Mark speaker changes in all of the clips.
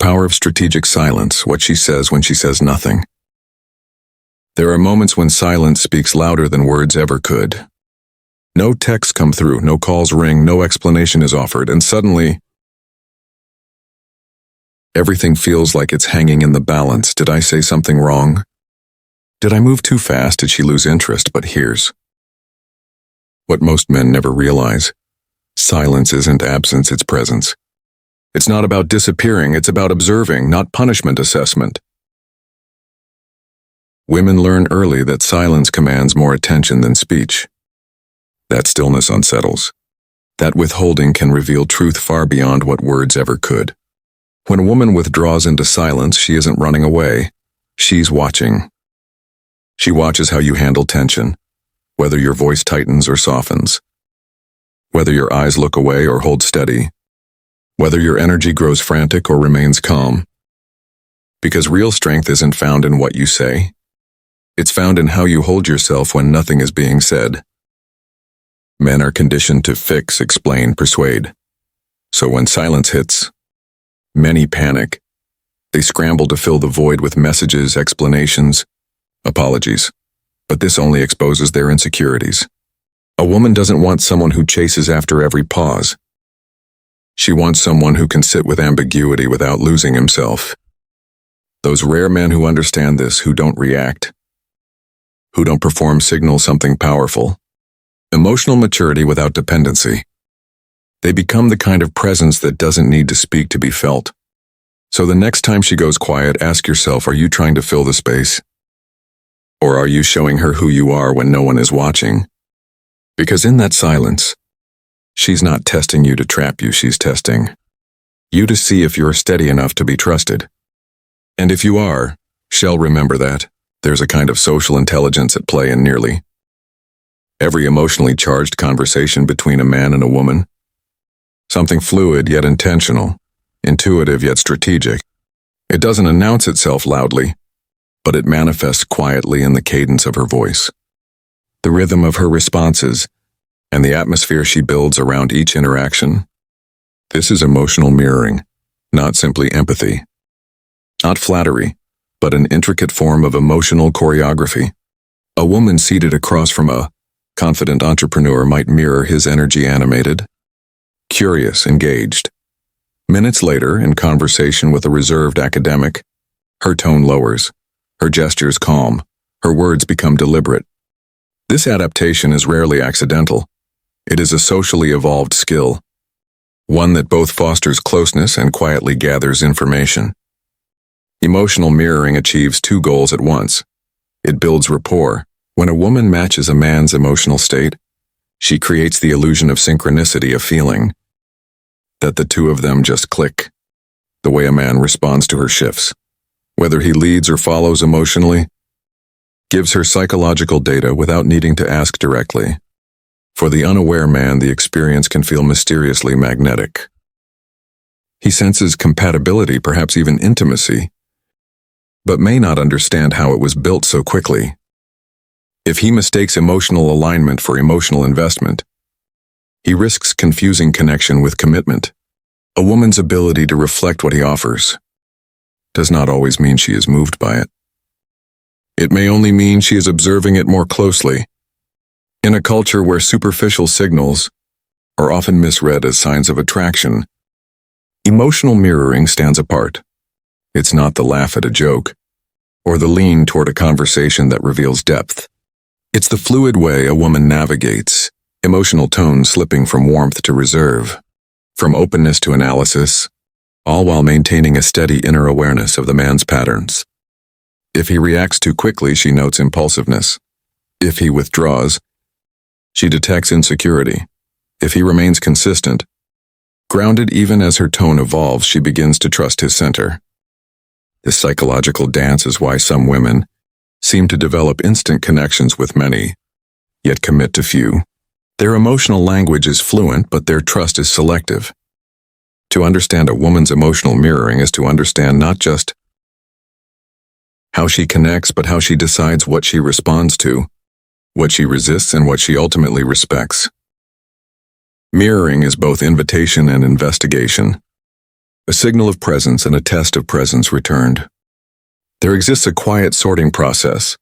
Speaker 1: power of strategic silence, what she says when she says nothing. There are moments when silence speaks louder than words ever could. No texts come through, no calls ring, no explanation is offered, and suddenly, everything feels like it's hanging in the balance. Did I say something wrong? Did I move too fast? Did she lose interest? But here's what most men never realize. Silence isn't absence, it's presence. It's not about disappearing, it's about observing, not punishment assessment. Women learn early that silence commands more attention than speech. That stillness unsettles. That withholding can reveal truth far beyond what words ever could. When a woman withdraws into silence, she isn't running away. She's watching. She watches how you handle tension, whether your voice tightens or softens, whether your eyes look away or hold steady, whether your energy grows frantic or remains calm. Because real strength isn't found in what you say. It's found in how you hold yourself when nothing is being said. Men are conditioned to fix, explain, persuade. So when silence hits, many panic. They scramble to fill the void with messages, explanations, apologies. But this only exposes their insecurities. A woman doesn't want someone who chases after every pause. She wants someone who can sit with ambiguity without losing himself. Those rare men who understand this, who don't react, who don't perform, signal something powerful. Emotional maturity without dependency. They become the kind of presence that doesn't need to speak to be felt. So the next time she goes quiet, ask yourself, are you trying to fill the space? Or are you showing her who you are when no one is watching? Because in that silence, she's not testing you to trap you, she's testing you to see if you're steady enough to be trusted. And if you are, she'll remember that. There's a kind of social intelligence at play in nearly every emotionally charged conversation between a man and a woman. Something fluid yet intentional, intuitive yet strategic. It doesn't announce itself loudly, but it manifests quietly in the cadence of her voice, the rhythm of her responses, and the atmosphere she builds around each interaction. This is emotional mirroring, not simply empathy. Not flattery, but an intricate form of emotional choreography. A woman seated across from a confident entrepreneur might mirror his energy, animated, curious, engaged. Minutes later, in conversation with a reserved academic, her tone lowers, her gestures calm, her words become deliberate. This adaptation is rarely accidental. It is a socially evolved skill, one that both fosters closeness and quietly gathers information. Emotional mirroring achieves two goals at once. It builds rapport. When a woman matches a man's emotional state, she creates the illusion of synchronicity, a feeling that the two of them just click. The way a man responds to her shifts, whether he leads or follows emotionally, gives her psychological data without needing to ask directly. For the unaware man, the experience can feel mysteriously magnetic. He senses compatibility, perhaps even intimacy, but may not understand how it was built so quickly. If he mistakes emotional alignment for emotional investment, he risks confusing connection with commitment. A woman's ability to reflect what he offers does not always mean she is moved by it. It may only mean she is observing it more closely. In a culture where superficial signals are often misread as signs of attraction, emotional mirroring stands apart. It's not the laugh at a joke, or the lean toward a conversation that reveals depth. It's the fluid way a woman navigates, emotional tone slipping from warmth to reserve, from openness to analysis, all while maintaining a steady inner awareness of the man's patterns. If he reacts too quickly, she notes impulsiveness. If he withdraws, she detects insecurity. If he remains consistent, grounded even as her tone evolves, she begins to trust his center. This psychological dance is why some women seem to develop instant connections with many, yet commit to few. Their emotional language is fluent, but their trust is selective. To understand a woman's emotional mirroring is to understand not just how she connects, but how she decides what she responds to, what she resists, and what she ultimately respects. Mirroring is both invitation and investigation. A signal of presence and a test of presence returned. There exists a quiet sorting process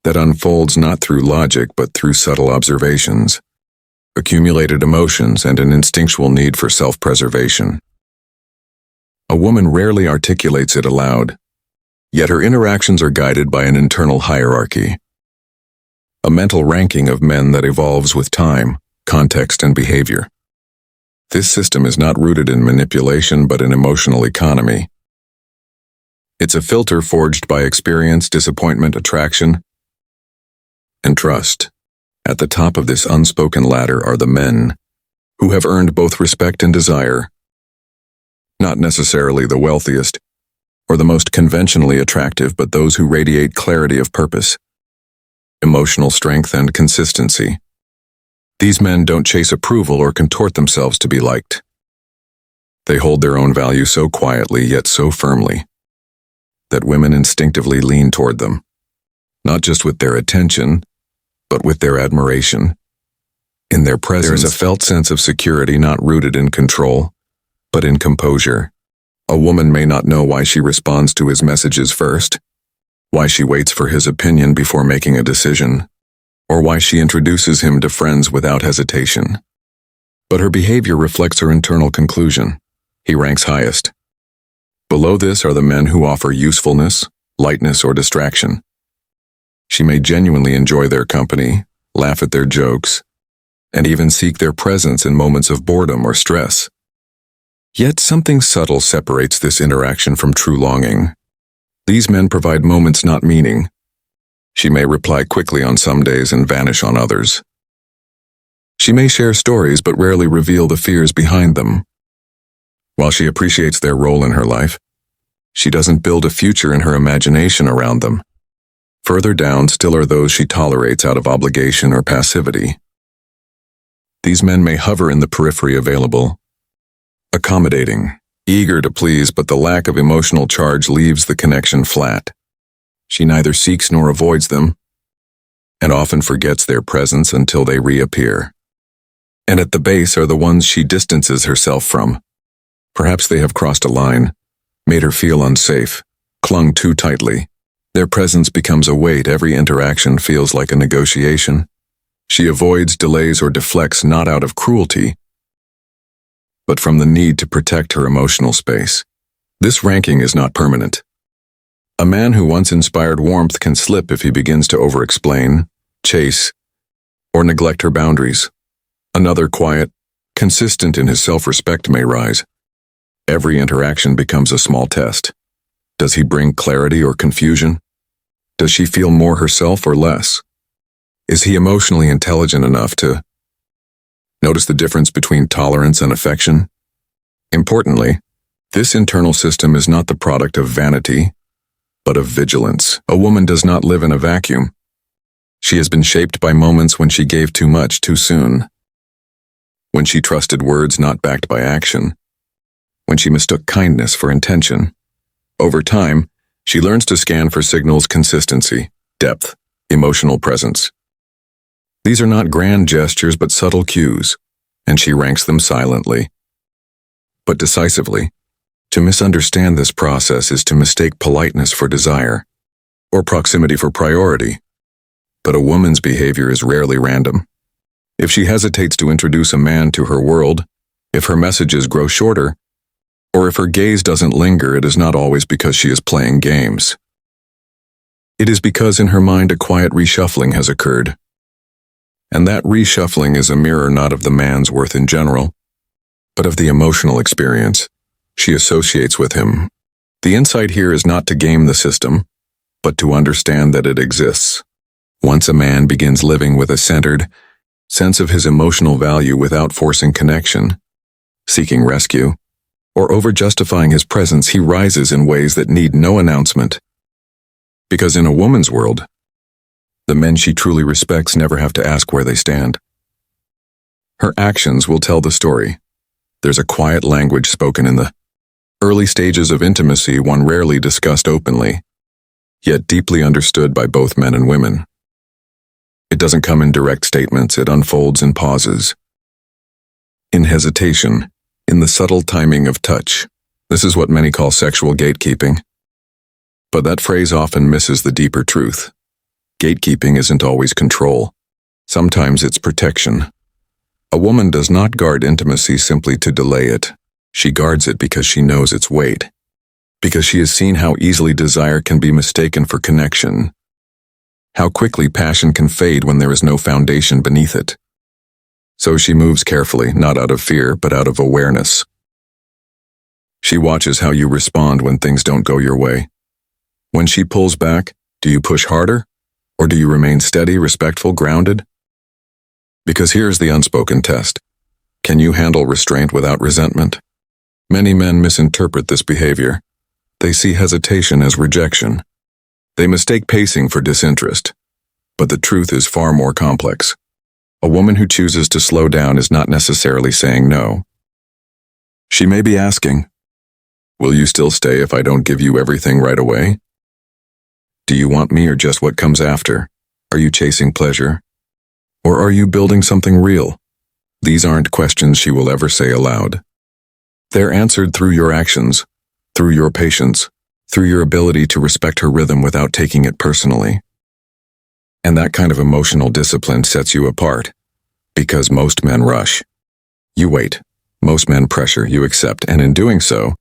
Speaker 1: that unfolds not through logic but through subtle observations, accumulated emotions, and an instinctual need for self-preservation. A woman rarely articulates it aloud, yet her interactions are guided by an internal hierarchy, a mental ranking of men that evolves with time, context, and behavior. This system is not rooted in manipulation but in emotional economy. It's a filter forged by experience, disappointment, attraction, and trust. At the top of this unspoken ladder are the men who have earned both respect and desire, not necessarily the wealthiest or the most conventionally attractive, but those who radiate clarity of purpose, emotional strength, and consistency. These men don't chase approval or contort themselves to be liked. They hold their own value so quietly yet so firmly that women instinctively lean toward them, not just with their attention, but with their admiration. In their presence, there is a felt sense of security not rooted in control, but in composure. A woman may not know why she responds to his messages first, why she waits for his opinion before making a decision, or why she introduces him to friends without hesitation. But her behavior reflects her internal conclusion. He ranks highest. Below this are the men who offer usefulness, lightness, or distraction. She may genuinely enjoy their company, laugh at their jokes, and even seek their presence in moments of boredom or stress. Yet something subtle separates this interaction from true longing. These men provide moments, not meaning. She may reply quickly on some days and vanish on others. She may share stories but rarely reveal the fears behind them. While she appreciates their role in her life, she doesn't build a future in her imagination around them. Further down still are those she tolerates out of obligation or passivity. These men may hover in the periphery, available, accommodating, eager to please, but the lack of emotional charge leaves the connection flat. She neither seeks nor avoids them, and often forgets their presence until they reappear. And at the base are the ones she distances herself from. Perhaps they have crossed a line, made her feel unsafe, clung too tightly. Their presence becomes a weight. Every interaction feels like a negotiation. She avoids, delays, or deflects not out of cruelty, but from the need to protect her emotional space. This ranking is not permanent. A man who once inspired warmth can slip if he begins to over-explain, chase, or neglect her boundaries. Another, quiet, consistent in his self-respect, may rise. Every interaction becomes a small test. Does he bring clarity or confusion? Does she feel more herself or less? Is he emotionally intelligent enough to notice the difference between tolerance and affection? Importantly, this internal system is not the product of vanity, but of vigilance. A woman does not live in a vacuum. She has been shaped by moments when she gave too much too soon, when she trusted words not backed by action, when she mistook kindness for intention. Over time, she learns to scan for signals: consistency, depth, emotional presence. These are not grand gestures but subtle cues, and she ranks them silently, but decisively. To misunderstand this process is to mistake politeness for desire, or proximity for priority. But a woman's behavior is rarely random. If she hesitates to introduce a man to her world, if her messages grow shorter, or if her gaze doesn't linger, it is not always because she is playing games. It is because in her mind a quiet reshuffling has occurred. And that reshuffling is a mirror not of the man's worth in general, but of the emotional experience she associates with him. The insight here is not to game the system, but to understand that it exists. Once a man begins living with a centered sense of his emotional value without forcing connection, seeking rescue, or over-justifying his presence, he rises in ways that need no announcement. Because in a woman's world, the men she truly respects never have to ask where they stand. Her actions will tell the story. There's a quiet language spoken in the early stages of intimacy, one rarely discussed openly, yet deeply understood by both men and women. It doesn't come in direct statements, it unfolds in pauses, in hesitation, in the subtle timing of touch, This is what many call sexual gatekeeping. But that phrase often misses the deeper truth. Gatekeeping isn't always control. Sometimes it's protection. A woman does not guard intimacy simply to delay it. She guards it because she knows its weight. Because she has seen how easily desire can be mistaken for connection. How quickly passion can fade when there is no foundation beneath it. So she moves carefully, not out of fear, but out of awareness. She watches how you respond when things don't go your way. When she pulls back, do you push harder? Or do you remain steady, respectful, grounded? Because here's the unspoken test. Can you handle restraint without resentment? Many men misinterpret this behavior. They see hesitation as rejection. They mistake pacing for disinterest. But the truth is far more complex. A woman who chooses to slow down is not necessarily saying no. She may be asking, will you still stay if I don't give you everything right away? Do you want me or just what comes after? Are you chasing pleasure? Or are you building something real? These aren't questions she will ever say aloud. They're answered through your actions, through your patience, through your ability to respect her rhythm without taking it personally. And that kind of emotional discipline sets you apart. Because most men rush. You wait. Most men pressure, you accept, and in doing so,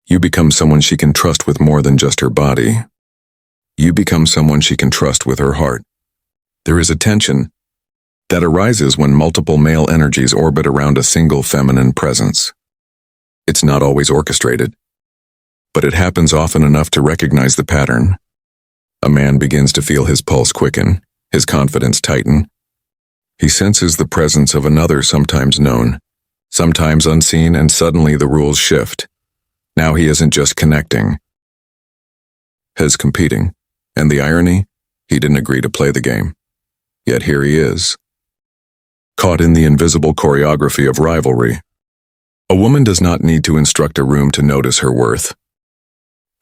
Speaker 1: you become someone she can trust with more than just her body. You become someone she can trust with her heart. There is a tension that arises when multiple male energies orbit around a single feminine presence. It's not always orchestrated, but it happens often enough to recognize the pattern. A man begins to feel his pulse quicken, his confidence tighten. He senses the presence of another, sometimes known, sometimes unseen, and suddenly the rules shift. Now he isn't just connecting. He's competing. And the irony? He didn't agree to play the game. Yet here he is. Caught in the invisible choreography of rivalry. A woman does not need to instruct a room to notice her worth.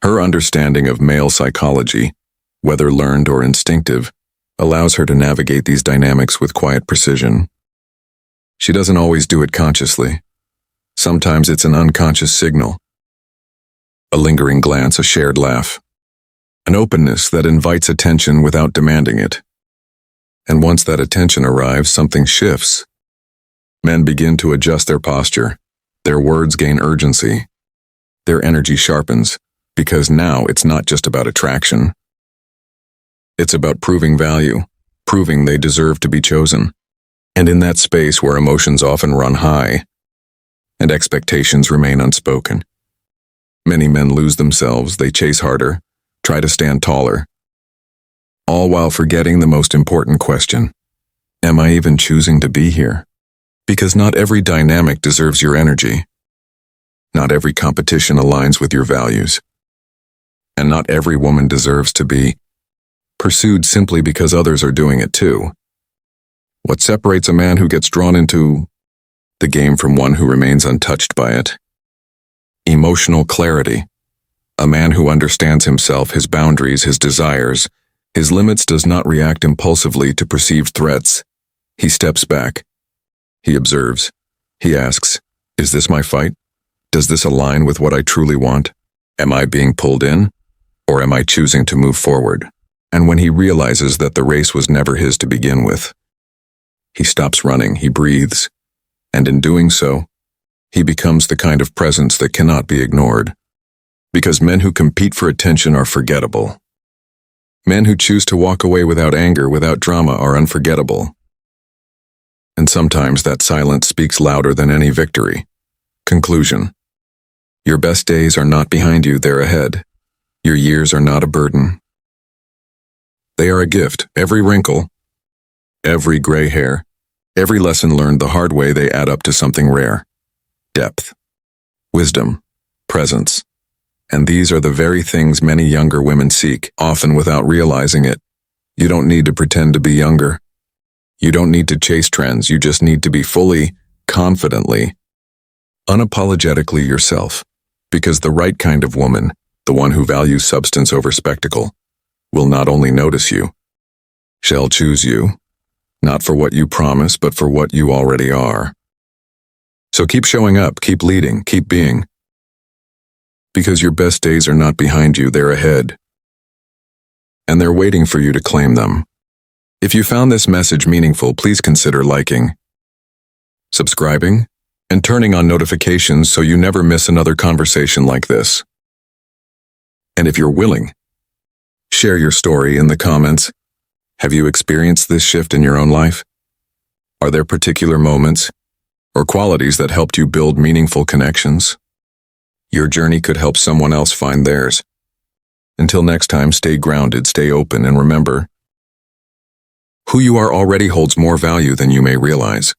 Speaker 1: Her understanding of male psychology, whether learned or instinctive, allows her to navigate these dynamics with quiet precision. She doesn't always do it consciously. Sometimes it's an unconscious signal. A lingering glance, a shared laugh. An openness that invites attention without demanding it. And once that attention arrives, something shifts. Men begin to adjust their posture. Their words gain urgency. Their energy sharpens, because now it's not just about attraction. It's about proving value, proving they deserve to be chosen. And in that space where emotions often run high, and expectations remain unspoken, many men lose themselves, they chase harder, try to stand taller, all while forgetting the most important question. Am I even choosing to be here? Because not every dynamic deserves your energy. Not every competition aligns with your values. And not every woman deserves to be pursued simply because others are doing it too. What separates a man who gets drawn into the game from one who remains untouched by it? Emotional clarity. A man who understands himself, his boundaries, his desires, his limits, does not react impulsively to perceived threats. He steps back. He observes. He asks, is this my fight? Does this align with what I truly want? Am I being pulled in? Or am I choosing to move forward? And when he realizes that the race was never his to begin with, he stops running, he breathes, and in doing so, he becomes the kind of presence that cannot be ignored. Because men who compete for attention are forgettable. Men who choose to walk away without anger, without drama, are unforgettable. And sometimes that silence speaks louder than any victory. Conclusion. Your best days are not behind you, they're ahead. Your years are not a burden. They are a gift. Every wrinkle, every gray hair, every lesson learned the hard way, they add up to something rare. Depth, wisdom, presence. And these are the very things many younger women seek, often without realizing it. You don't need to pretend to be younger. You don't need to chase trends. You just need to be fully, confidently, unapologetically yourself. Because the right kind of woman, the one who values substance over spectacle, will not only notice you, shall choose you, not for what you promise, but for what you already are. So keep showing up, keep leading, keep being. Because your best days are not behind you, they're ahead. And they're waiting for you to claim them. If you found this message meaningful, please consider liking, subscribing, and turning on notifications so you never miss another conversation like this. And if you're willing, share your story in the comments. Have you experienced this shift in your own life? Are there particular moments or qualities that helped you build meaningful connections? Your journey could help someone else find theirs. Until next time, stay grounded, stay open, and remember, who you are already holds more value than you may realize.